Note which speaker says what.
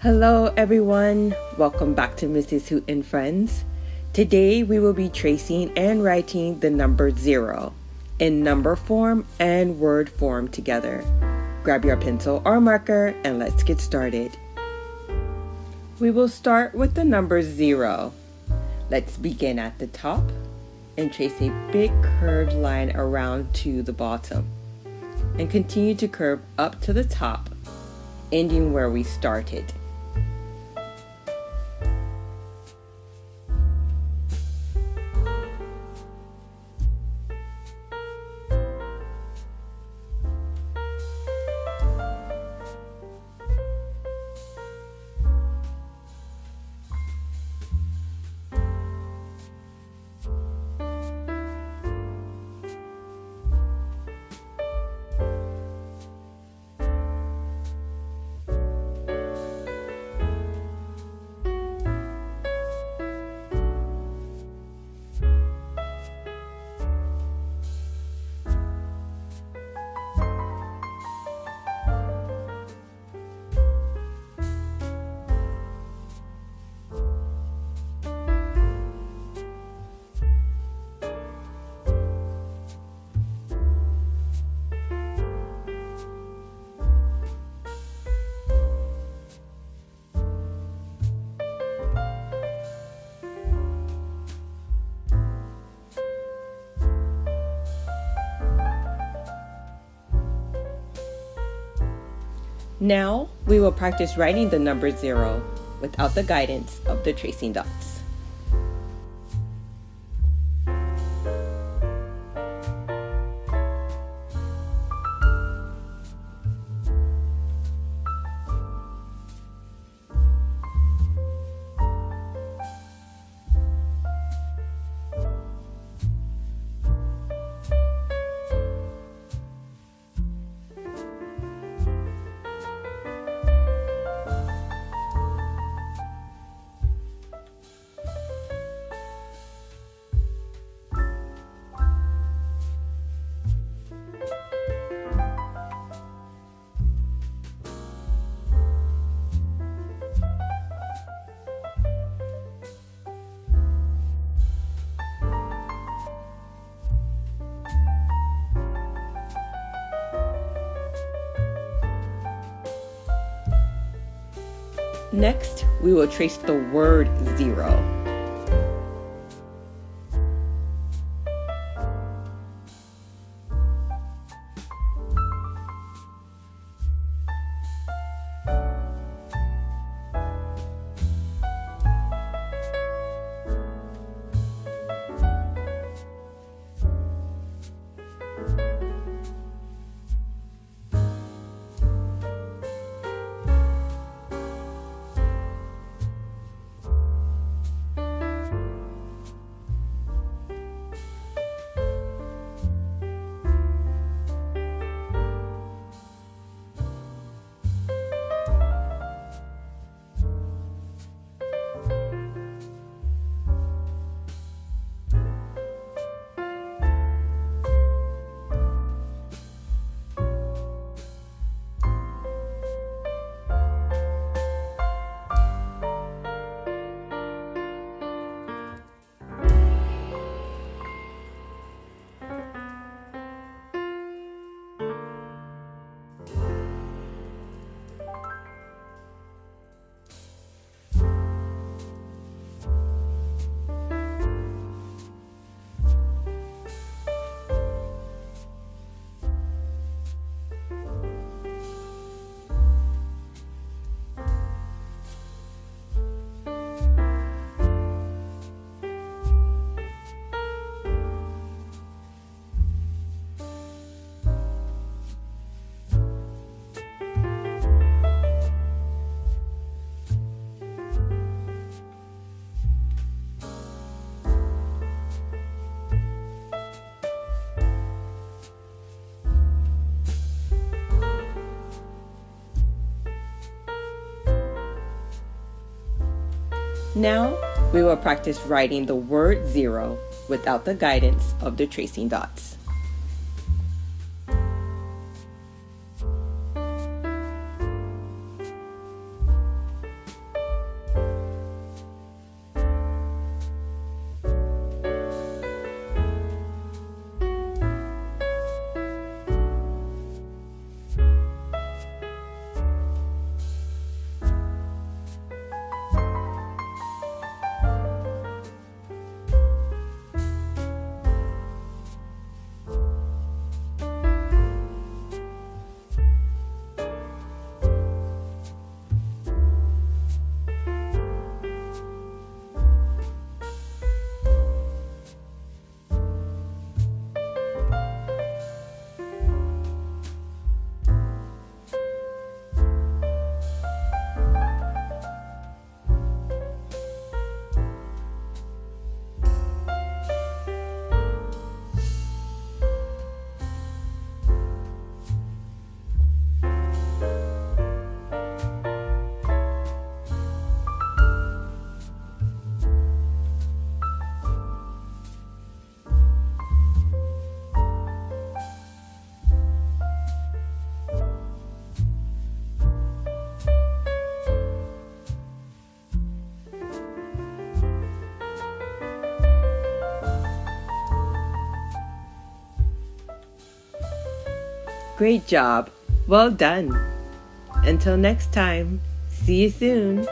Speaker 1: Hello everyone, welcome back to Mrs. Hoot and Friends. Today we will be tracing and writing the number 0 in number form and word form together. Grab your pencil or marker and let's get started. We will start with the number 0. Let's begin at the top and trace a big curved line around to the bottom and continue to curve up to the top, ending where we started. Now, we will practice writing the number 0 without the guidance of the tracing dots. Next, we will trace the word 0. Now, we will practice writing the word 0 without the guidance of the tracing dots. Great job. Well done. Until next time, see you soon.